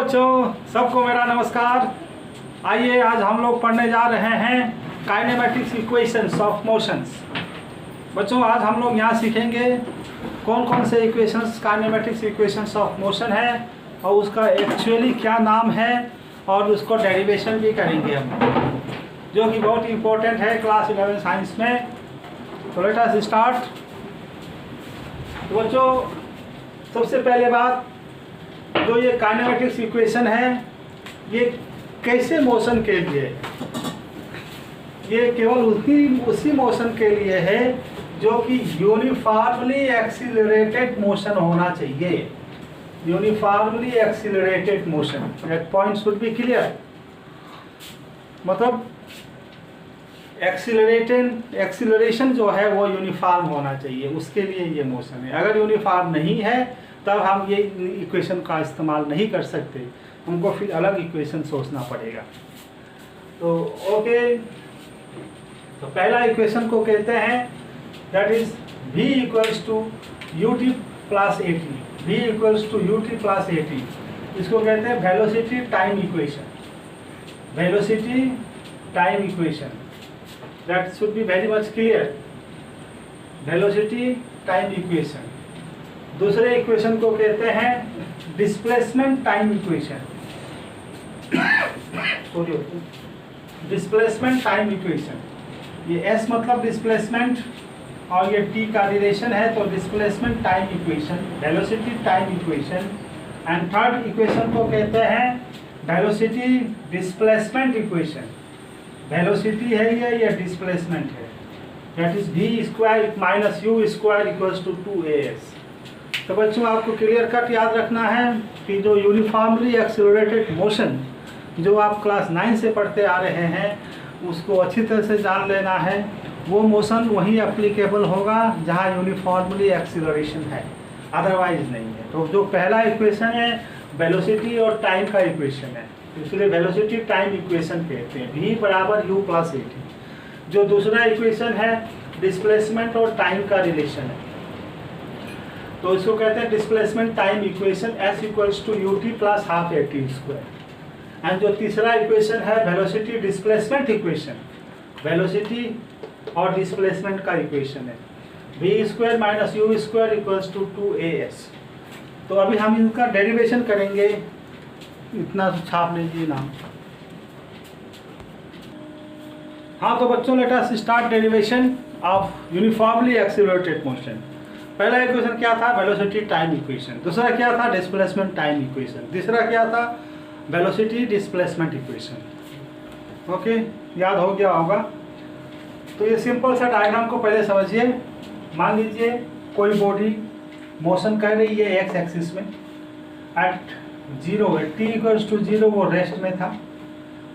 बच्चों, सबको मेरा नमस्कार। आइए आज हम लोग पढ़ने जा रहे हैं काइनेमेटिक्स इक्वेशंस ऑफ मोशंस। बच्चों आज हम लोग यहाँ सीखेंगे कौन कौन से equations kinematics equations of motion है और उसका एक्चुअली क्या नाम है और उसको डेरिवेशन भी करेंगे हम, जो कि बहुत इम्पोर्टेंट है क्लास 11 साइंस में। तो लेट अस स्टार्ट। तो बच्चों सबसे पहले बात, जो ये काइनेमेटिक्स इक्वेशन है ये कैसे मोशन के लिए, ये केवल उसी मोशन के लिए है जो कि यूनिफॉर्मली एक्सीलरेटेड मोशन होना चाहिए। Uniformly accelerated motion, that point should be clear. मतलब एक्सीलरेशन जो है वो यूनिफॉर्म होना चाहिए, उसके लिए ये मोशन है। अगर यूनिफॉर्म नहीं है तब हम ये इक्वेशन का इस्तेमाल नहीं कर सकते, हमको फिर अलग इक्वेशन सोचना पड़ेगा। तो ओके, तो पहला इक्वेशन को कहते हैं that is v equals to ut plus at। v equals to ut plus at, इसको कहते हैं velocity time equation. Velocity time equation, that should be very much clear. Velocity time equation. दूसरे equation को कहते हैं displacement time equation. Displacement time equation, ये S मतलब displacement और ये T का रिलेशन है, तो displacement time equation, velocity time equation. And third equation को कहते हैं वेलोसिटी डिस्प्लेसमेंट इक्वेशन। वेलोसिटी है ये डिस्प्लेसमेंट है, that is v square minus u square equals to 2as। तो बच्चों आपको क्लियर कट याद रखना है कि जो यूनिफॉर्मली एक्सीलरेटेड मोशन जो आप क्लास 9 से पढ़ते आ रहे हैं उसको अच्छी तरह से जान लेना है। वो मोशन वहीं एप्लीकेबल होगा जहाँ यूनिफॉर्मली एक्सीलरेशन है, अदरवाइज नहीं है। तो जो पहला इक्वेशन है वेलोसिटी और टाइम का इक्वेशन है, इसलिए वेलोसिटी टाइम इक्वेशन कहते हैं, v बराबर u प्लस at। जो दूसरा इक्वेशन है डिस्प्लेसमेंट और टाइम का रिलेशन है, तो इसको कहते हैं displacement time equation, s equals to ut plus half at square. And जो तीसरा इक्वेशन है वेलोसिटी डिस्प्लेसमेंट इक्वेशन, वेलोसिटी और डिस्प्लेसमेंट का इक्वेशन है, v square minus u square equals to 2as। तो अभी हम इनका डेरिवेशन करेंगे, इतना छाप लीजिए नाम। हाँ तो बच्चों let us start derivation of uniformly accelerated motion. पहला इक्वेशन क्या था? Velocity time equation. दूसरा क्या था? Displacement time equation. तीसरा क्या था? Velocity displacement equation. ओके, याद हो गया होगा। तो ये सिंपल सा डायग्राम को पहले समझिए। मान लीजिए कोई बॉडी मोशन कर रही है एक्स एक्सिस में, एट 0 है, t इक्वल्स टू 0 वो रेस्ट में था।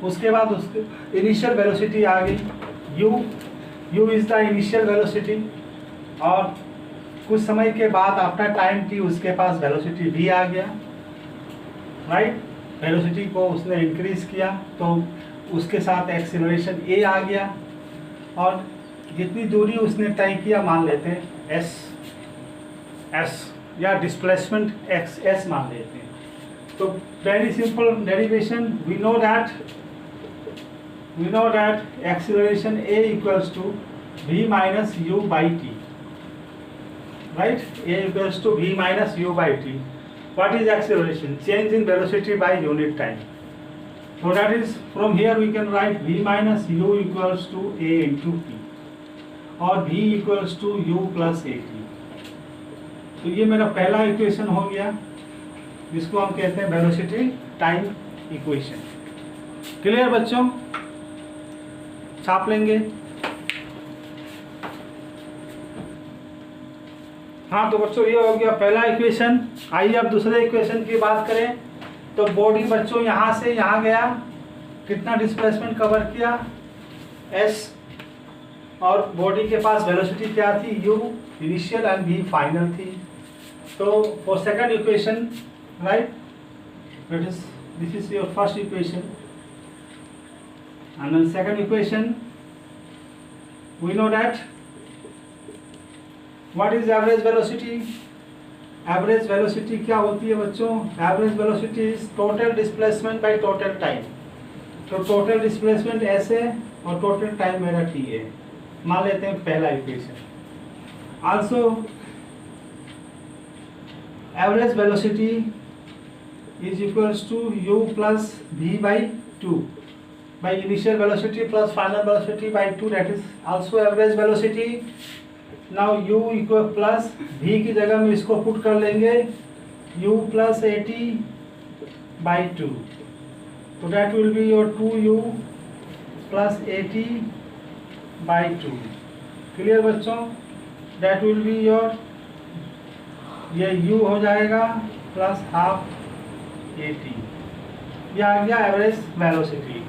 उसके बाद उसकी इनिशियल वेलोसिटी आ गई u is the initial velocity, और कुछ समय के बाद आफ्टर टाइम t उसके पास वेलोसिटी v आ गया, राइट। वेलोसिटी को उसने इंक्रीज किया तो उसके साथ एक्सीलरेशन a आ गया, और जितनी दूरी उसने तय किया मान लेते हैं s या डिस्प्लेसमेंट s मान लेते हैं। तो very simple derivation, we know that acceleration a equals to v minus u by t, right? A equals to v minus u by t. What is acceleration? Change in velocity by unit time. So that is, from here we can write v minus u equals to a into t, or v equals to u plus at। तो ये मेरा पहला equation हो गया, जिसको हम कहते हैं वेलोसिटी टाइम इक्वेशन। क्लियर बच्चों? छाप लेंगे। हाँ तो बच्चों ये हो गया पहला इक्वेशन। आइए अब दूसरे इक्वेशन की बात करें। तो बॉडी बच्चों यहाँ से यहाँ गया, कितना डिस्प्लेसमेंट कवर किया? s, और बॉडी के पास वेलोसिटी क्या थी? u initial and v final थी। तो for second equation, right, this is your first equation, and then second equation we know that what is average velocity? Average velocity क्या होती है बच्चों? Average velocity is total displacement by total time. तो total displacement S है और total time मेरा T है। मान लेते हैं पहला equation. Also average velocity is equals to u plus v by 2 by initial velocity plus final velocity by 2, that is also average velocity. Now u equal plus v की जगह में इसको पुट कर लेंगे u plus 80 by 2, so that will be your 2u plus 80 by 2. Clear बच्चों? that will be your, ये u हो जाएगा प्लस हाफ 80, ये आ गया average velocity.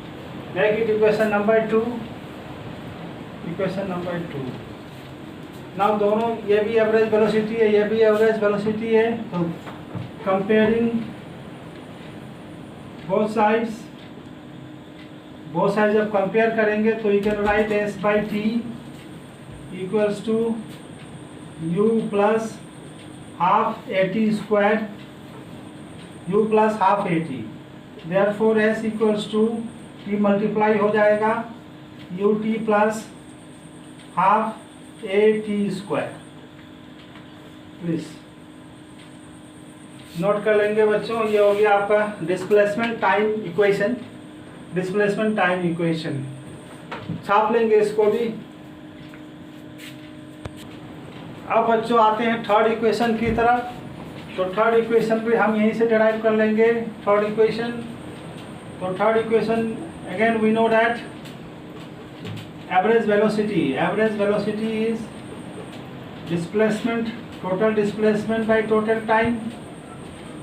Next equation number 2, equation number 2। Now दोनों, ये भी एवरेज वेलोसिटी है, ये भी एवरेज वेलोसिटी है, तो कंपेयरिंग बोथ साइड्स जब कंपेयर करेंगे तो you can write S by T equals to U plus half 80 square, u plus half 80, therefore s equals to t multiply हो जाएगा ut plus half at square. Please note कर लेंगे बच्चों, ये हो गया आपका displacement time equation. Displacement time equation छाप लेंगे इसको भी। अब बच्चों आते हैं थर्ड इक्वेशन की तरफ। तो थर्ड इक्वेशन भी हम यहीं से डिराइव कर लेंगे। थर्ड इक्वेशन, तो third equation again we know that average velocity is displacement, total displacement by total time.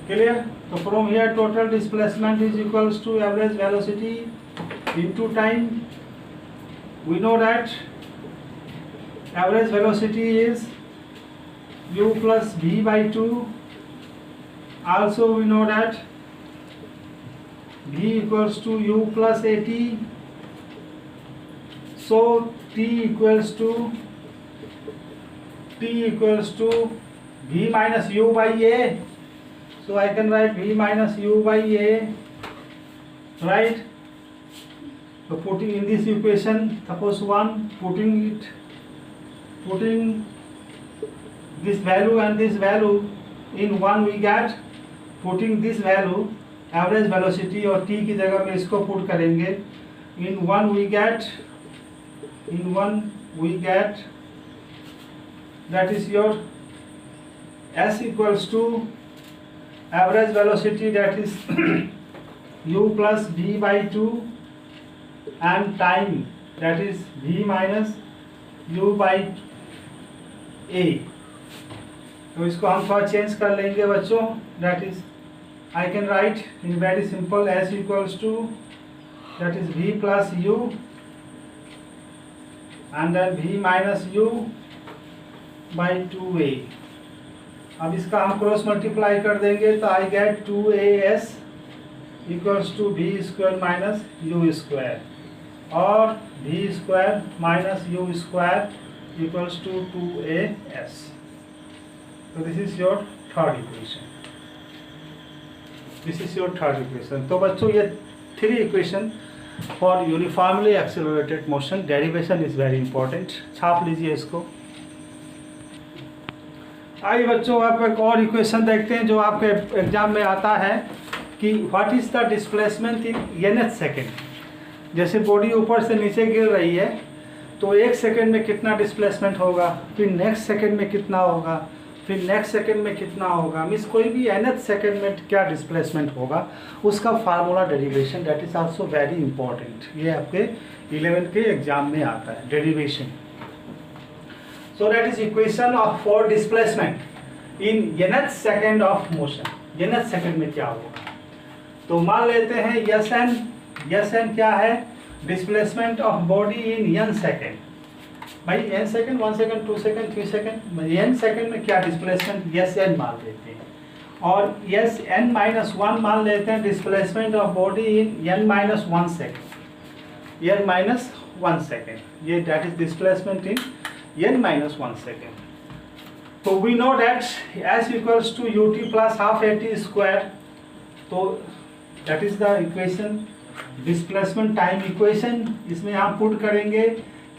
Clear? तो from here total displacement is equals to average velocity into time. We know that average velocity is u plus v by 2. Also we know that v equals to u plus 80, so t equals to v minus u by a, so I can write v minus u by a, right? So putting in this equation, suppose 1, putting this value and this value in 1 we get, putting this value average velocity और t की जगह में इसको put करेंगे, in 1 we get that is your s equals to average velocity, that is u plus v by 2, and time, that is v minus u by a। तो इसको हम थोड़ा चेंज कर लेंगे बच्चों। That is I can write in very simple S equals to, that is v plus U and then v minus U by 2a। अब इसका हम क्रॉस मल्टीप्लाई कर देंगे तो I get 2as equals to v square minus U square, और v square minus U square equals to 2as। So this is your third equation। तो बच्चों ये 3 equation for uniformly accelerated motion. Derivation is very important, छाप लीजिए इसको। आइए बच्चों आप एक और इक्वेशन देखते हैं जो आपके एग्जाम में आता है कि what is the displacement in nth second. जैसे बॉडी ऊपर से नीचे गिर रही है तो 1 सेकेंड में कितना डिस्प्लेसमेंट होगा, फिर नेक्स्ट सेकेंड में कितना होगा, फिर नेक्स्ट सेकेंड में कितना होगा, मीन्स कोई भी nth सेकेंड में क्या डिस्प्लेसमेंट होगा उसका formula derivation, that is also very important. ये आपके 11th के एग्जाम में आता है derivation. So that is equation of for displacement in nth second of motion. nth second में क्या होगा, तो मान लेते हैं यस एन क्या है, displacement of body in n second. भाई n second, 1 second, 2 second, 3 second, n second में क्या डिस्प्लेसमेंट यस एन मान लेते हैं, और यस n माइनस 1 मान लेते हैं displacement of body in n minus 1 second, n minus 1 second, ये that is displacement in n minus 1 second. तो we know that s equals to ut plus half at square, तो that is the equation, displacement time equation. इसमें हम put करेंगे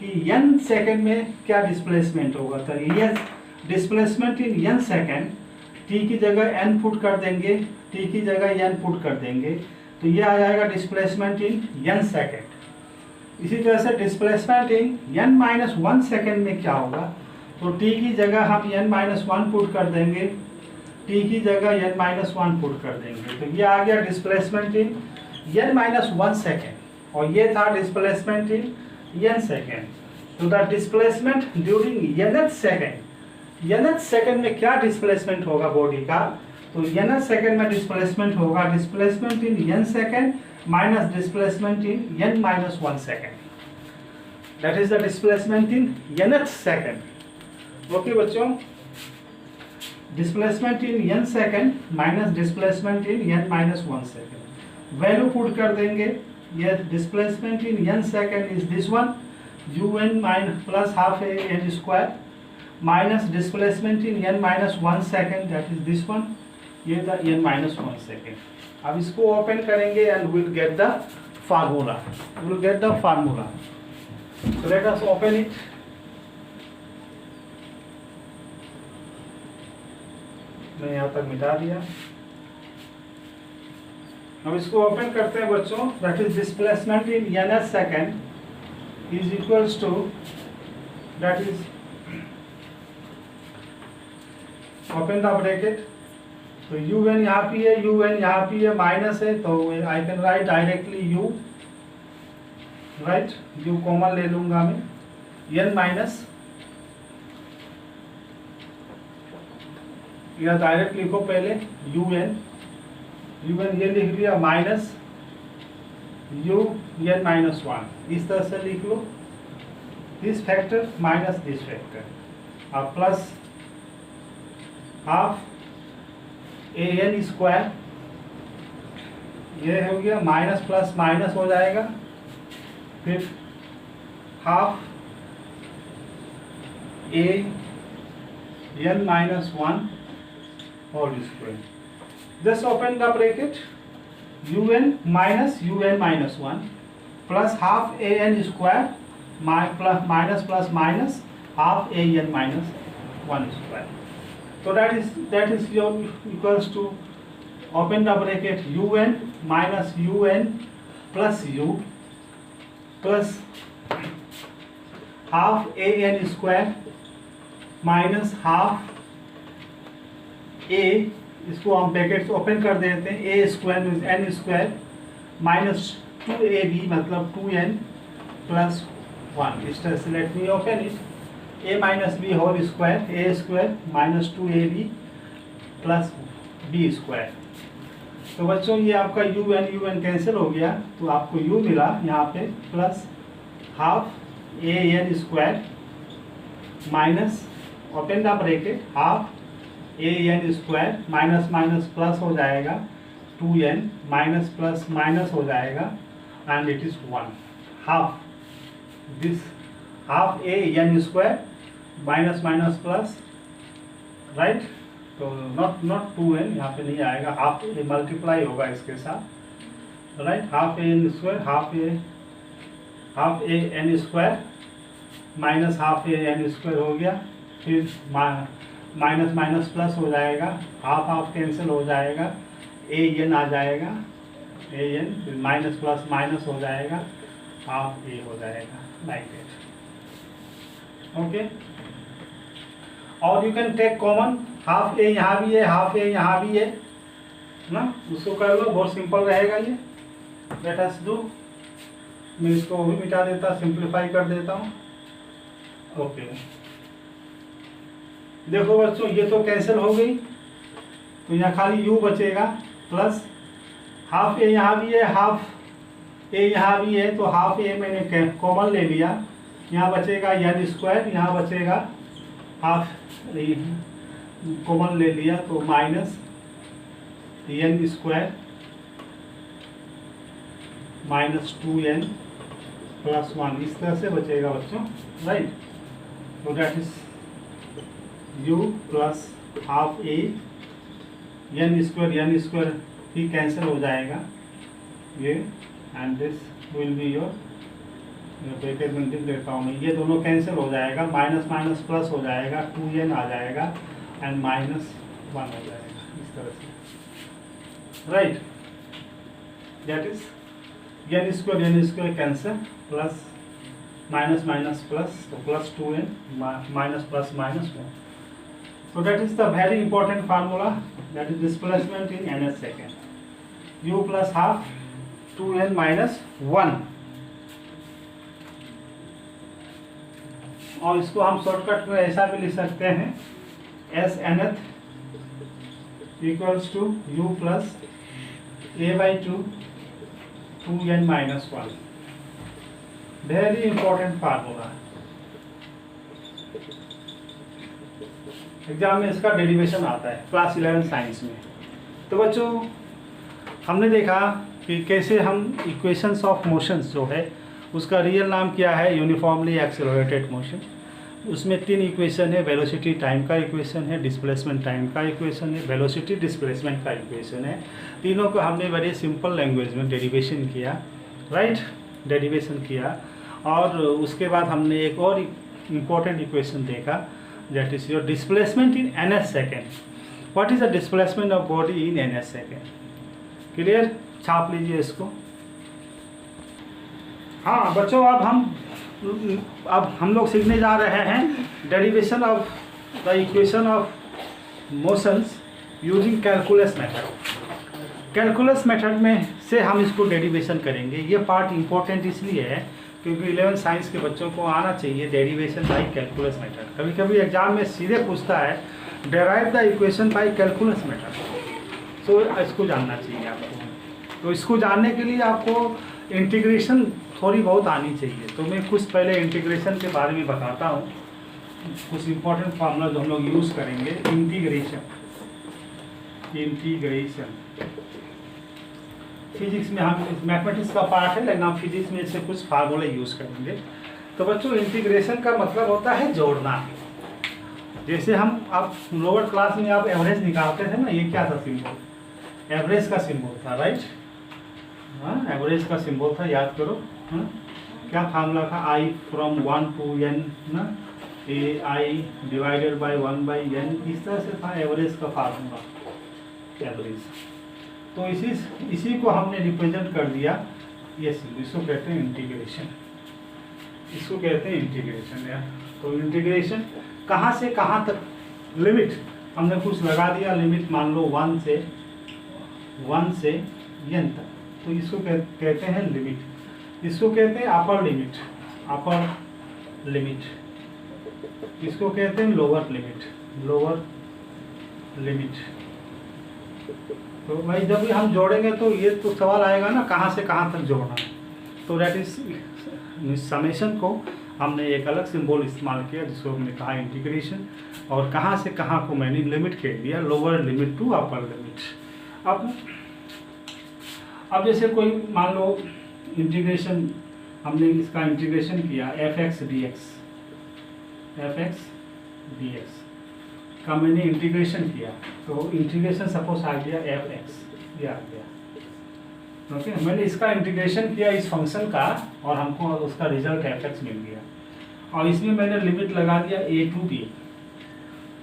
कि n second में क्या displacement होगा, तो ये displacement in n second, t की जगह n पुट कर देंगे, t की जगह n पुट कर देंगे, तो ये आ जाएगा डिस्प्लेसमेंट इन n सेकेंड। इसी तरह से displacement in n minus 1 second में क्या होगा, तो t की जगह हम n माइनस 1 पुट कर देंगे, t की जगह n माइनस 1 पुट कर देंगे, तो ये आ गया displacement in n minus 1 second, और ये था डिस्प्लेसमेंट इन n सेकेंड। तो the displacement during nth second, nth second में क्या डिस्प्लेसमेंट होगा बॉडी का, तो nth सेकेंड में डिस्प्लेसमेंट होगा displacement in n second minus displacement in n minus 1 second, that is the displacement in nth second. Okay बच्चों, displacement in n second minus displacement in n minus 1 second, value put कर देंगे। ये displacement in n second is this one, un minus plus half a n square, minus displacement in n minus 1 second, that is this one, ये था n minus 1 second. अब इसको open करेंगे and will get the formula, will get the formula. So let us open it. मैं यहाँ तक मिटा दिया, अब इसको ओपन करते हैं बच्चों। That is displacement in nth second is equals to, that is open the bracket, तो un यहाँ पे है, un यहाँ पे है, माइनस है, तो आई can right directly u, right, u common ले लूंगा मैं, n माइनस, या डायरेक्ट लिखो पहले un ये लिख लिया, माइनस u n माइनस 1, इस तरह से लिख लो, this factor minus this factor, अब plus half A N square, ये हो गया, माइनस प्लस माइनस हो जाएगा, फिर half A N minus 1 whole square. Just open the bracket, un minus minus 1 plus half A N square minus plus minus half A N minus 1 square. So that is your equals to, open the bracket, un minus un plus u plus half an square minus half a, इसको हम bracket open कर देते हैं, a square means n square minus 2ab मतलब 2n plus 1, इस तरह से let me open it, a minus B whole square, a square minus 2ab plus b square. तो बच्चों ये आपका un कैंसिल हो गया, तो आपको u मिला यहाँ पे plus half a n square minus, open the bracket, half a n square minus minus plus हो जाएगा, 2n माइनस प्लस माइनस हो जाएगा, and it is 1, half this half a n square minus minus plus, right, तो not 2n यहाँ पे नहीं आएगा, half A multiply होगा इसके साथ, right, half A N square, half A N square minus half A N square हो गया, फिर माइनस माइनस प्लस हो जाएगा, हाफ हाफ कैंसिल हो जाएगा, ए एन आ जाएगा, ए एन, फिर माइनस प्लस माइनस हो जाएगा, हाफ ए हो जाएगा, लाइक दैट। ओके, और you can take common, half A यहाँ भी है, हाफ ए यहाँ भी है ना, उसको कर लो, बहुत सिंपल रहेगा ये। लेट अस डू, मैं इसको भी मिटा देता, सिंप्लीफाई कर देता हूँ। ओके, देखो बच्चों ये तो कैंसिल हो गई, तो यहाँ खाली u बचेगा, प्लस हाफ ए यहाँ भी है, हाफ ए यहाँ भी है, तो हाफ ए मैंने कॉमन ले लिया, यहाँ बचेगा n स्क्वायर, यहाँ बचेगा हाफ कॉमन ले लिया, तो minus n square minus 2n plus 1, इस तरह से बचेगा बच्चों, राइट। तो that is u plus half A N square ही कैंसिल हो जाएगा ये, and this will be your bracket में लिख देता हूँ मैं, ये दोनों कैंसिल हो जाएगा, माइनस माइनस प्लस हो जाएगा, 2n आ जाएगा एंड -1 हो जाएगा इस तरह से, right. That is N square cancel, plus minus minus plus, तो plus 2n minus plus -1. So that is the very important formula, that is displacement in ns second. U plus half 2n minus 1. और इसको हम shortcut में ऐसा भी लिख सकते हैं, S nth equals to u plus a/2 2n minus 1. Very important formula, exam में इसका डेरिवेशन आता है क्लास 11 साइंस में। तो बच्चों हमने देखा कि कैसे हम इक्वेशंस ऑफ मोशंस जो है उसका रियल नाम क्या है, यूनिफॉर्मली एक्सेलरेटेड मोशन। उसमें 3 इक्वेशन है, वेलोसिटी टाइम का इक्वेशन है, डिस्प्लेसमेंट टाइम का इक्वेशन है, वेलोसिटी डिस्प्लेसमेंट का इक्वेशन है। तीनों को हमने बड़े सिंपल लैंग्वेज में डेरिवेशन किया, राइट, डेरिवेशन किया। और उसके बाद हमने एक और इम्पोर्टेंट इक्वेशन देखा, that is your displacement in ns second. What is the displacement of body in ns second? Clear, छाप लीजिए इसको। हाँ बच्चों, अब हम लोग सीखने जा रहे हैं derivation of the equation of motions using calculus method. Calculus method में से हम इसको डेरिवेशन करेंगे। ये पार्ट इम्पोर्टेंट इसलिए है क्योंकि 11 साइंस के बच्चों को आना चाहिए डेरिवेशन बाय कैलकुलस मेथड। कभी कभी एग्जाम में सीधे पूछता है derive the equation by calculus method, तो इसको जानना चाहिए आपको। तो इसको जानने के लिए आपको इंटीग्रेशन थोड़ी बहुत आनी चाहिए। तो मैं कुछ पहले इंटीग्रेशन के बारे में बताता हूँ, कुछ इंपॉर्टेंट फार्मूला जो हम लोग यूज़ करेंगे। इंटीग्रेशन फिजिक्स में हम, मैथमेटिक्स का पार्ट है लेकिन हम फिजिक्स में से कुछ फार्मूले यूज़ करेंगे। तो बच्चों इंटीग्रेशन का मतलब होता है जोड़ना। जैसे हम आप लोअर क्लास में आप एवरेज निकालते थे ना, ये क्या था सिंबल, एवरेज का सिंबल था, राइट। हाँ, एवरेज का सिंबल था, याद करो। हाँ, क्या फार्मूला था, i फ्रॉम 1 to n ना, ai डिवाइडेड बाय 1/n, इस तरह से था एवरेज का फार्मूला, एवरेज। तो इसी को हमने रिप्रेजेंट कर दिया, ये इसको कहते हैं इंटीग्रेशन, इसको कहते हैं इंटीग्रेशन यार। तो इंटीग्रेशन कहाँ से कहाँ तक, लिमिट हमने कुछ लगा दिया, लिमिट मान लो 1 से n तक, तो इसको कहते हैं लिमिट। इसको कहते हैं अपर लिमिट, इसको कहते हैं लोअर लिमिट। तो भाई जब भी हम जोड़ेंगे तो ये तो सवाल आएगा ना, कहाँ से कहाँ तक जोड़ना है। तो दैट इज समेशन को हमने एक अलग सिंबल इस्तेमाल किया जिसको हमने कहा इंटीग्रेशन, और कहाँ से कहाँ को मैंने लिमिट कह दिया, lower limit to upper limit. अब जैसे कोई मान लो इंटीग्रेशन, हमने इसका इंटीग्रेशन किया fx dx का मैंने इंटीग्रेशन किया, तो इंटीग्रेशन सपोज आ गया fx, ये आ गया, ओके। मैंने इसका इंटीग्रेशन किया इस फंक्शन का और हमको उसका रिजल्ट fx मिल गया, और इसमें मैंने लिमिट लगा दिया a to b।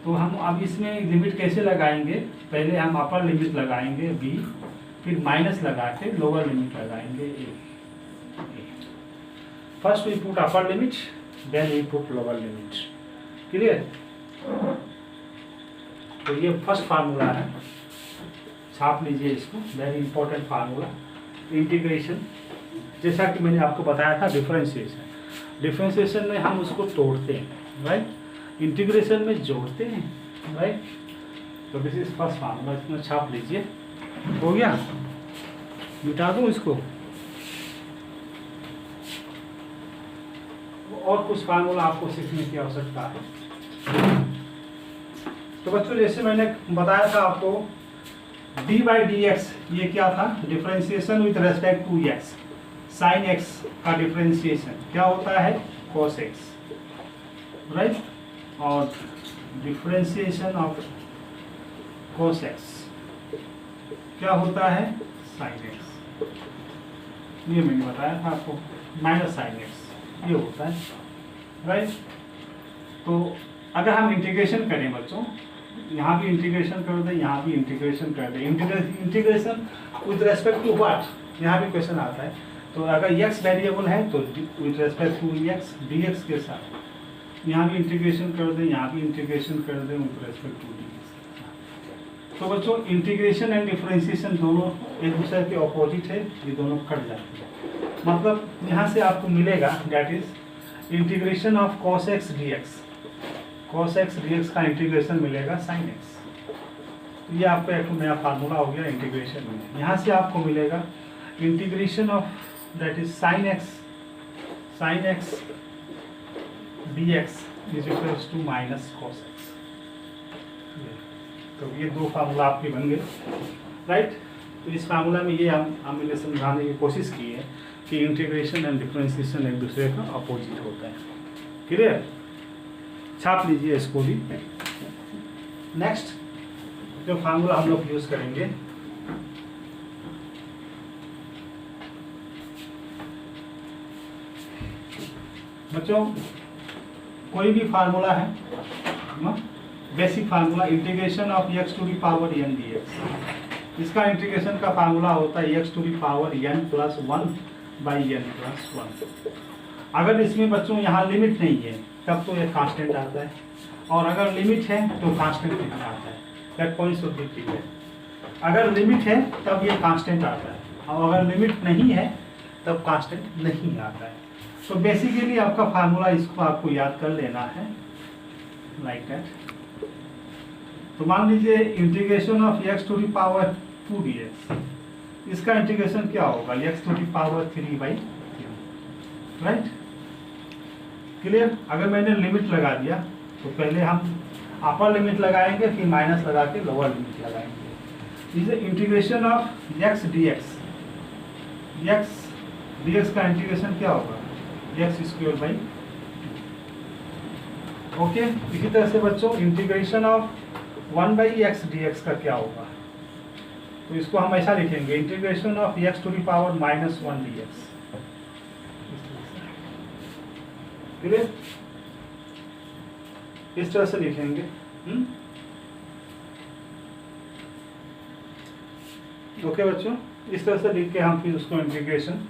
तो हम अब इसमें लिमिट कैसे लगाएंगे, पहले हम अपर लिमिट लगाएंगे b, फिर माइनस लगा के लोअर लिमिट लगाएंगे a। First we put upper limit, then we put lower limit, clear. तो ये फर्स्ट फार्मूला है, छाप लीजिए इसको, वेरी इंपॉर्टेंट फार्मूला इंटीग्रेशन। जैसा कि मैंने आपको बताया था डिफरेंशिएशन में हम उसको तोड़ते हैं, राइट, इंटीग्रेशन में जोड़ते हैं, राइट। तो दिस इज फर्स्ट फार्मूला, इसमें छाप लीजिए। हो गया, मिटा दूँ इसको, और कुछ फार्मूला आपको सीखने की आवश्यकता है। तो बच्चों जैसे मैंने बताया था आपको d/dx, ये क्या था, differentiation with respect to x, sine x का डिफरेंशिएशन क्या होता है, cos x, राइट। और डिफरेंशिएशन ऑफ cos x क्या होता है, sin x। ये मैंने बताया था आपको, माइनस sin x ये होता है, राइट। तो अगर हम इंटीग्रेशन करें बच्चों, यहाँ भी इंटीग्रेशन कर दें, यहाँ भी इंटीग्रेशन कर दें, integration with respect to what, यहाँ भी क्वेश्चन आता है। तो अगर x वेरिएबल है तो with respect to x dx के साथ, यहाँ भी इंटीग्रेशन कर दें, यहाँ भी इंटीग्रेशन कर दें विद रेस्पेक्ट टू dx। तो बच्चों इंटीग्रेशन एंड डिफरेंशिएशन दोनों एक दूसरे के ऑपोजिट है, ये दोनों कट जाते हैं। मतलब यहाँ से आपको मिलेगा that is integration of cos x dx, cos x dx का इंटीग्रेशन मिलेगा sin x। तो ये आपका एक नया फार्मूला हो गया इंटीग्रेशन में। यहाँ से आपको मिलेगा integration of that is sin x dx is equals to minus cos x। तो ये दो फार्मूला आपके बन गए, राइट। तो इस फार्मूला में ये हमने समझाने की कोशिश की है कि इंटीग्रेशन एंड डिफरेंशिएशन एक दूसरे का अपोजिट होता है। क्लियर, छाप लीजिए इसको भी। नेक्स्ट जो फार्मूला हम लोग यूज करेंगे, बच्चों कोई भी फार्मूला है ना, basic formula integration of x to the power n dx, इसका इंटीग्रेशन का फार्मूला होता है x to the power n plus 1 by n plus 1। अगर इसमें बच्चों यहाँ लिमिट नहीं है तब तो ये कांस्टेंट आता है, और अगर लिमिट है तो कांस्टेंट नहीं आता है। That point should be clear. अगर लिमिट है तब ये कांस्टेंट आता है, और अगर लिमिट नहीं है तब कांस्टेंट नहीं आता है। तो बेसिकली आपका फार्मूला इसको आपको याद कर लेना है लाइक दैट। तो मान लीजिए integration of x to the power 2 dx, इसका इंटीग्रेशन क्या होगा, x to the power 3 by, right. Clear. अगर मैंने लिमिट लगा दिया तो पहले हम अपर लिमिट लगाएंगे, फिर माइनस लगा के लोअर लिमिट लगाएंगे। इसे integration of x dx, x dx का इंटीग्रेशन क्या होगा, x स्क्वायर बाई। ओके, इसी तरह से बच्चों integration of 1 by X dx का क्या होगा, तो इसको हम ऐसा लिखेंगे integration of x to the power minus 1 dx। Clear, इस तरह से लिखेंगे। ओके बच्चों, इस तरह से लिख के हम फिर उसको इंटीग्रेशन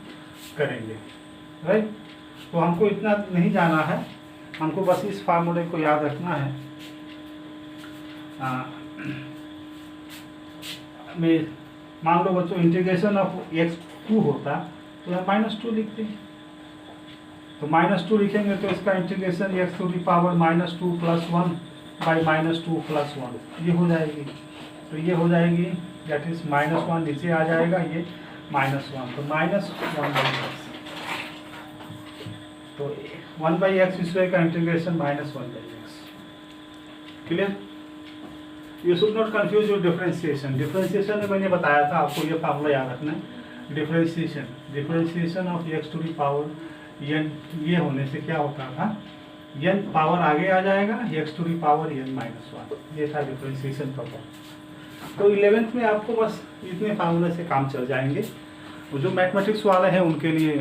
करेंगे, राइट। तो हमको इतना नहीं जाना है, हमको बस इस फार्मूले को याद रखना है। मैं मान लो बच्चों इंटीग्रेशन ऑफ x2 होता तो हम -2 लिखते हैं, तो -2 लिखेंगे तो इसका integration x to the power -2 plus 1 by -2 plus 1 ये हो जाएगी। तो ये हो जाएगी दैट इज -1 नीचे आ जाएगा, ये -1, तो -1 बाई एक्स। तो 1 बाई एक्स स्क्वायर का integration -1 by x. Clear. You should not confuse your differentiation. Differentiation में मैंने बताया था आपको, ये फार्मूला याद रखना है। Differentiation of x to the power n, ये होने से क्या होता था, n पावर आगे आ जाएगा, x to the power n minus 1, ये था डिफरेंशिएशन का फॉर्म। तो 11th में आपको बस इतने फार्मूले से काम चल जाएंगे। जो मैथमेटिक्स वाले हैं उनके लिए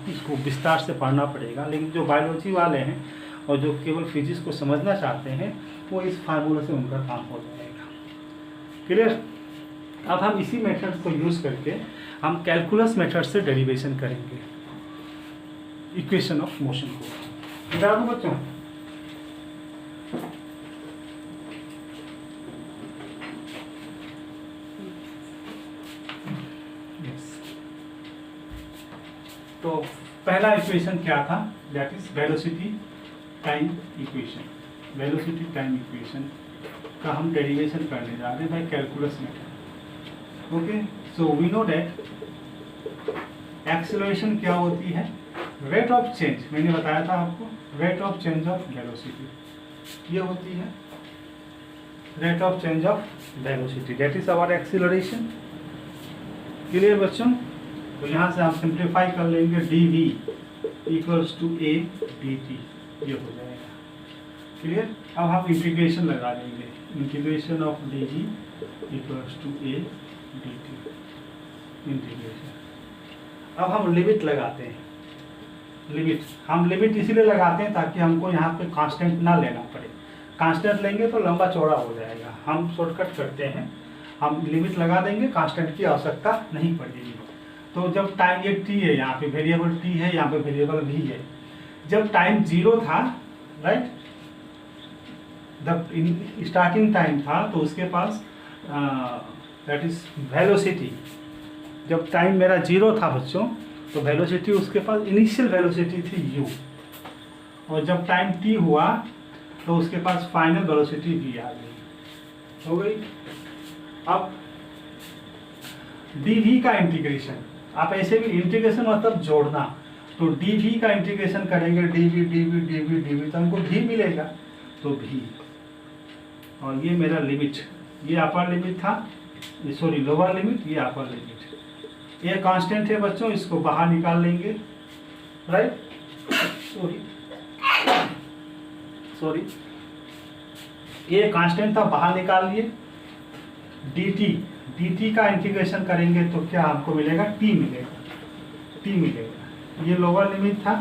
इसको विस्तार से पढ़ना पड़ेगा, लेकिन जो बायोलॉजी वाले हैं और जो केवल फिजिक्स को समझना चाहते हैं वो इस फार्मूले से उनका काम हो जाएगा। क्लियर। अब हम इसी मेथड को यूज़ करके हम कैलकुलस मेथड से डेरिवेशन करेंगे इक्वेशन ऑफ मोशन को। बता दूं बच्चों, तो पहला इक्वेशन क्या था, that is velocity time equation. Velocity time equation का हम डेरिवेशन करने जा रहे हैं by calculus method. Okay, so we know that acceleration क्या होती है, रेट ऑफ चेंज। मैंने बताया था आपको, rate of change of velocity ये होती है, rate of change of velocity, that is our acceleration. Clear बच्चों। तो यहाँ से हम सिंप्लीफाई कर लेंगे, dv equals to a dt, ये हो जाएगा। क्लियर। अब हम इंटीग्रेशन लगा देंगे, integration of D G equals to A D T integration. अब हम लिमिट लगाते हैं, लिमिट हम लिमिट इसीलिए लगाते हैं ताकि हमको यहाँ पे कांस्टेंट ना लेना पड़े, कांस्टेंट लेंगे तो लंबा चौड़ा हो जाएगा। हम शॉर्टकट करते हैं, हम लिमिट लगा देंगे, कांस्टेंट की आवश्यकता नहीं पड़ेगी। तो जब टाइम ये टी है, यहाँ पे वेरिएबल टी है, यहाँ पे वेरिएबल भी है। जब टाइम 0 था, राइट, जब स्टार्टिंग टाइम था तो उसके पास दैट इज वेलोसिटी, जब टाइम मेरा 0 था बच्चों तो वेलोसिटी उसके पास इनिशियल वेलोसिटी थी u, और जब टाइम t हुआ तो उसके पास फाइनल वेलोसिटी v आ गई, हो गई। अब dv का इंटीग्रेशन, आप ऐसे भी इंटीग्रेशन मतलब जोड़ना, तो dv का इंटीग्रेशन करेंगे, dv dv dv dv तो हमको v मिलेगा, तो v, और ये मेरा लिमिट, ये अपर लिमिट था, सॉरी लोअर लिमिट, ये अपर लिमिट। ये कांस्टेंट है बच्चों, इसको बाहर निकाल लेंगे, राइट, सॉरी ये कांस्टेंट था, बाहर निकाल लिए। dt का इंटीग्रेशन करेंगे तो क्या हमको मिलेगा, t मिलेगा। ये लोअर लिमिट था,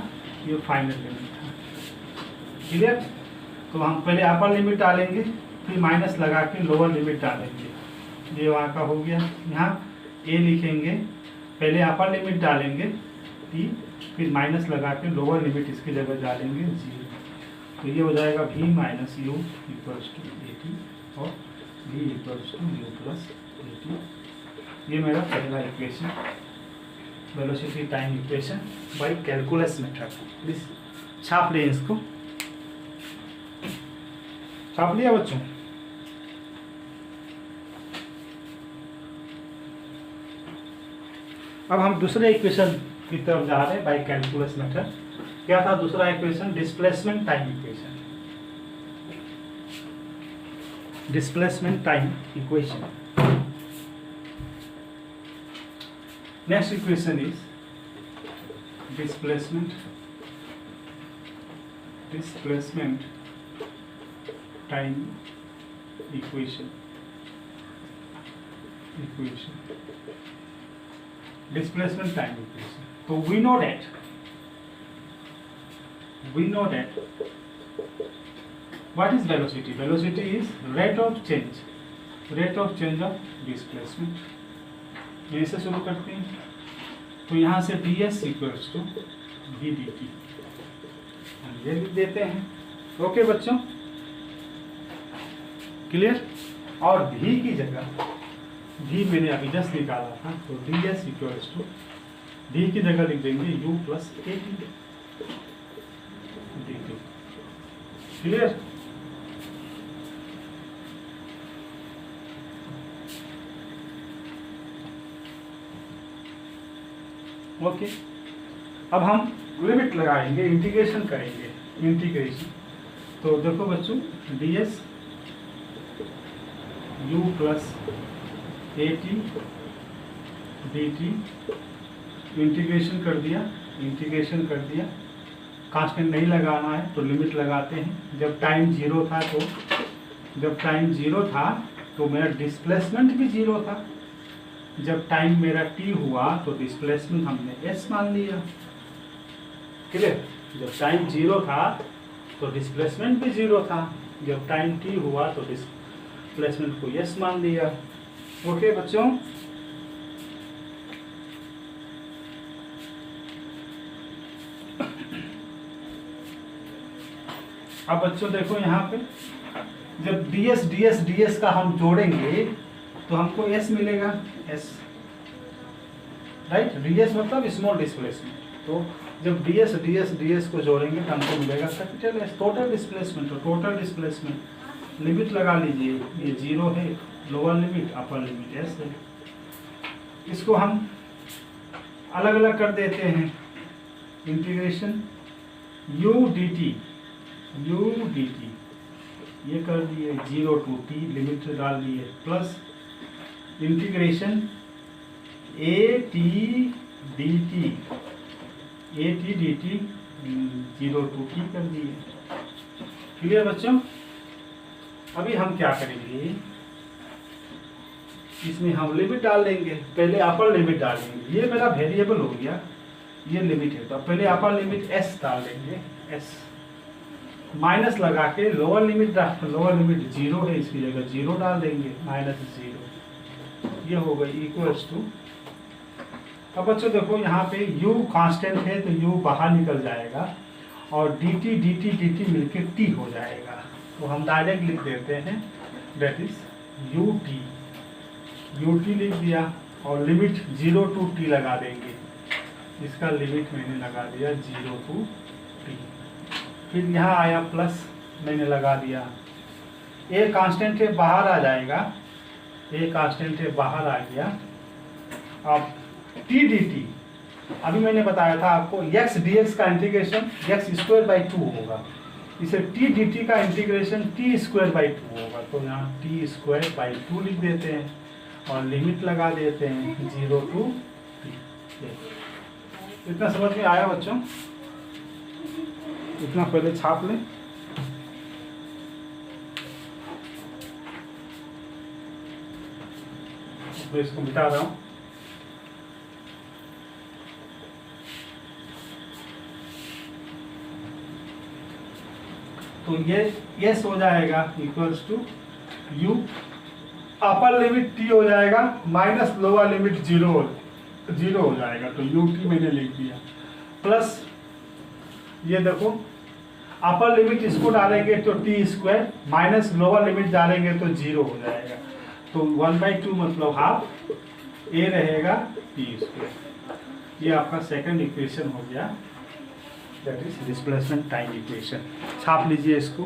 ये फाइनल लिमिट था, क्लियर। तो हम पहले अपर लिमिट डालेंगे, फिर माइनस लगा के लोअर लिमिट डालेंगे, ये वहाँ का हो गया। यहाँ a लिखेंगे, पहले अपर लिमिट डालेंगे t, फिर माइनस लगा के लोअर लिमिट इसकी जगह डालेंगे 0, तो ये हो जाएगा v minus U equals to A T और v equals to U plus A T. ये मेरा पहला equation, velocity time equation by calculus method. Please छाप लें इसको, छाप लिया बच्चों। अब हम दूसरे इक्वेशन की तरफ जा रहे हैं बाय कैलकुलस मेथड। क्या था दूसरा equation, displacement time equation, displacement time equation. Next equation is displacement time equation, displacement time equation. So we know that what is velocity? Velocity is rate of change of displacement. यहीं से शुरू करते हैं, तो यहाँ से ds equals to v dt हम ये लिख देते हैं। ओके बच्चों, क्लियर। और v की जगह, v मैंने अभी जस्ट निकाला था, तो ds इक्वल्स टू v की जगह लिख देंगे u plus A T, clear. Okay, अब हम लिमिट लगाएंगे, इंटीग्रेशन करेंगे, इंटीग्रेशन। तो देखो बच्चों, ds u plus A T D T integration कर दिया, कांस्टेंट नहीं लगाना है तो लिमिट लगाते हैं। जब टाइम 0 था तो मेरा डिस्प्लेसमेंट भी 0 था। जब टाइम मेरा t हुआ तो डिस्प्लेसमेंट हमने s मान लिया, क्लियर। जब टाइम 0 था तो डिस्प्लेसमेंट भी 0 था, जब टाइम t हुआ तो डिस्प्लेसमेंट को s मान लिया। ओके बच्चों, अब बच्चों देखो यहाँ पे, जब ds का हम जोड़ेंगे तो हमको s मिलेगा, s, राइट। ds मतलब स्मॉल डिस्प्लेसमेंट, तो जब ds को जोड़ेंगे तो हमको मिलेगा कैपिटल S, टोटल डिस्प्लेसमेंट। तो टोटल डिस्प्लेसमेंट लिमिट लगा लीजिए, ये 0 है, लोअर लिमिट, अपर लिमिट s है। इसको हम अलग अलग कर देते हैं, इंटीग्रेशन u dt ये कर दिए 0 टू t, लिमिट डाल दिए, plus integration a t dt 0 to t कर दिए, क्लियर बच्चों? अभी हम क्या करेंगे, इसमें हम लिमिट डाल देंगे। पहले अपर लिमिट डालेंगे, ये मेरा वेरिएबल हो गया, ये लिमिट है, तो पहले अपर लिमिट s डाल देंगे, s माइनस लगा के लोअर लिमिट 0 है, इसकी जगह 0 डाल देंगे, -0, ये हो गई इक्वल्स टू। अब बच्चों देखो यहाँ पे u कांस्टेंट है तो u बाहर निकल जाएगा और dt dt dt मिलके t हो जाएगा, तो हम डायरेक्ट लिख देते हैं दैट इज ut लिख दिया और लिमिट 0 to t लगा देंगे। इसका लिमिट मैंने लगा दिया 0 to t। फिर यहाँ आया प्लस, मैंने लगा दिया, a कांस्टेंट है बाहर आ जाएगा, a कांस्टेंट है बाहर आ गया। अब t dt, अभी मैंने बताया था आपको x dx का इंटीग्रेशन x² 2 होगा, इसे t dt का इंटीग्रेशन t² 2 होगा, तो यहाँ t² 2 लिख देते हैं और लिमिट लगा देते हैं 0 to t। इतना समझ में आया बच्चों? इतना पहले छाप लें। तो इसको मिटा रहा हूँ। तो ये यस हो जाएगा equals to u upper limit t हो जाएगा माइनस लोअर लिमिट 0 हो जाएगा, तो ut मैंने लिख दिया, प्लस ये देखो अपर लिमिट इसको डालेंगे तो t² माइनस लोअर लिमिट डालेंगे तो 0 हो जाएगा, तो 1/2 मतलब हाफ a रहेगा t²। ये आपका सेकंड इक्वेशन हो गया, that is displacement time equation. छाप लीजिए इसको।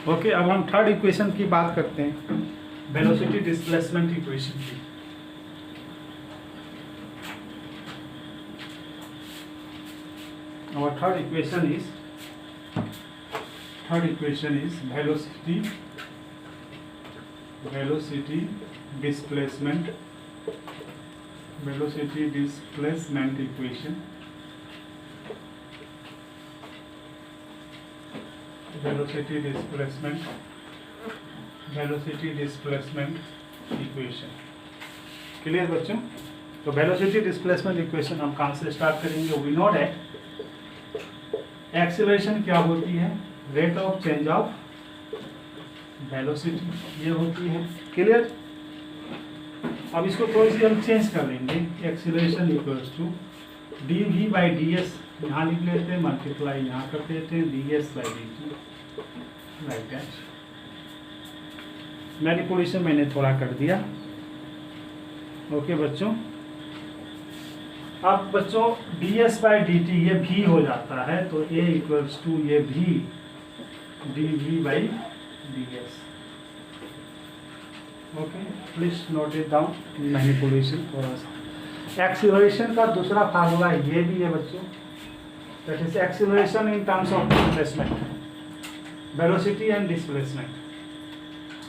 ओके, अब हम थर्ड इक्वेशन की बात करते हैं, वेलोसिटी डिस्प्लेसमेंट इक्वेशन की। Our third equation is velocity displacement equation. Velocity displacement equation। Clear बच्चों? तो वेलोसिटी डिस्प्लेसमेंट इक्वेशन हम कहाँ से स्टार्ट करेंगे? वी नो दैट एक्सीलरेशन क्या होती है? Rate of change of velocity, ये होती है। क्लियर? अब इसको थोड़ी सी हम चेंज कर लेंगे। एक्सीलरेशन इक्वल्स टू dv/ds, यहाँ लिख लेते हैं, मल्टीप्लाई यहाँ कर देते हैं ds/dt, लाइक दैट। मैनिपुलेशन मैंने थोड़ा कर दिया। ओके बच्चों, अब बच्चों ds/dt ये v हो जाता है, तो a इक्वल्स टू ये v dv/ds। Okay, please note it down. Manipulation थोड़ा सा। एक्सीलरेशन का दूसरा फार्मूला ये भी है बच्चों, that is acceleration in terms of displacement, velocity and displacement.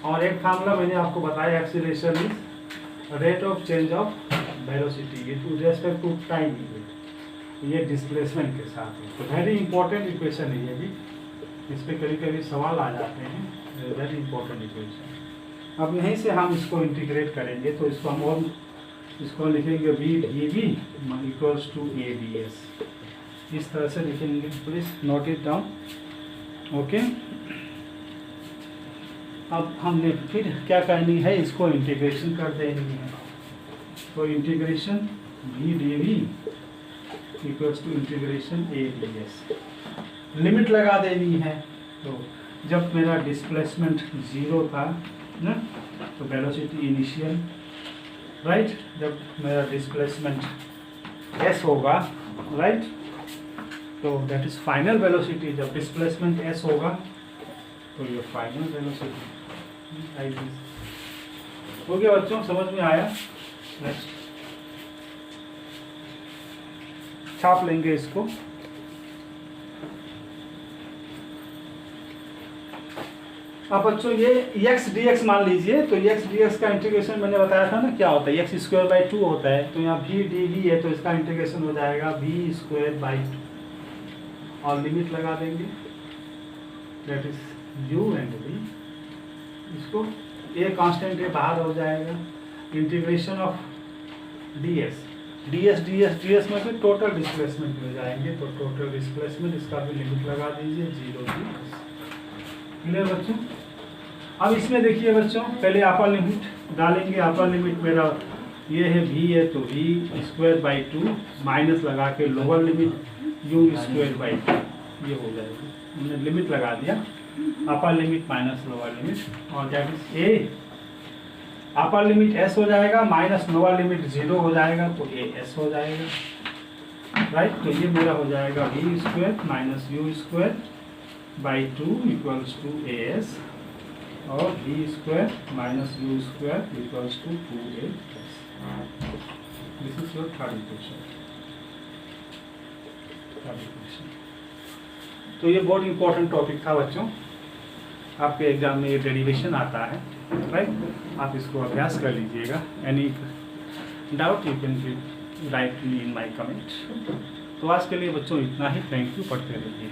और एक फार्मूला मैंने आपको बताया, acceleration is rate of change of velocity with respect to time, ये डिस्प्लेसमेंट के साथ है। तो वेरी इंपॉर्टेंट इक्वेशन है ये भी, इस पर कभी कभी सवाल आ जाते हैं, वेरी इंपॉर्टेंट इक्वेशन। अब यहीं से हम इसको इंटीग्रेट करेंगे, तो इसको हम और इसको लिखेंगे v dv equals to a ds, इस तरह से लिखेंगे। Please note it down. Okay, अब हमने फिर क्या करनी है, इसको इंटीग्रेशन कर देनी है। तो integration v dv equals to integration a ds, limit लगा देनी है। तो जब मेरा डिस्प्लेसमेंट 0 था ना, तो वेलोसिटी इनिशियल, राइट, जब मेरा डिस्प्लेसमेंट s होगा, राइट, तो दैट इज फाइनल वेलोसिटी। जब डिस्प्लेसमेंट s होगा तो ये फाइनल वेलोसिटी। हो गया बच्चों, समझ में आया? नेक्स्ट छाप लेंगे इसको। अब बच्चों ये x dx मान लीजिए, तो x dx का इंटीग्रेशन मैंने बताया था ना क्या होता है, x²/2 होता है, तो यहाँ v dv है तो इसका इंटीग्रेशन हो जाएगा v²/2 और लिमिट लगा देंगे, that is u and v। इसको a कांस्टेंट है बाहर हो जाएगा, इंटीग्रेशन ऑफ ds में टोटल डिस्प्लेसमेंट में जाएंगे, तो टोटल डिस्प्लेसमेंट इसका भी लिमिट लगा दीजिए 0 से। क्लियर बच्चों? अब इसमें देखिए बच्चों, पहले अपर लिमिट डालेंगे। अपर लिमिट मेरा ये है v है, तो v²/2 माइनस लगा के लोअर लिमिट u²/2 ये हो जाएगा। हमने लिमिट लगा दिया, upper limit minus lower limit, और that is a। Upper limit s हो जाएगा माइनस लोअर लिमिट 0 हो जाएगा, तो a s हो जाएगा, राइट। तो ये मेरा हो जाएगा v² minus u²/2 equals to as, और v² minus u² equals to 2as। This is your third equation. तो ये बहुत इंपॉर्टेंट टॉपिक था बच्चों, आपके एग्जाम में ये डेरिवेशन आता है, राइट। आप इसको अभ्यास कर लीजिएगा। Any doubt you can right me in my comment. तो आज के लिए बच्चों इतना ही। थैंक यू, पढ़ते रहिए।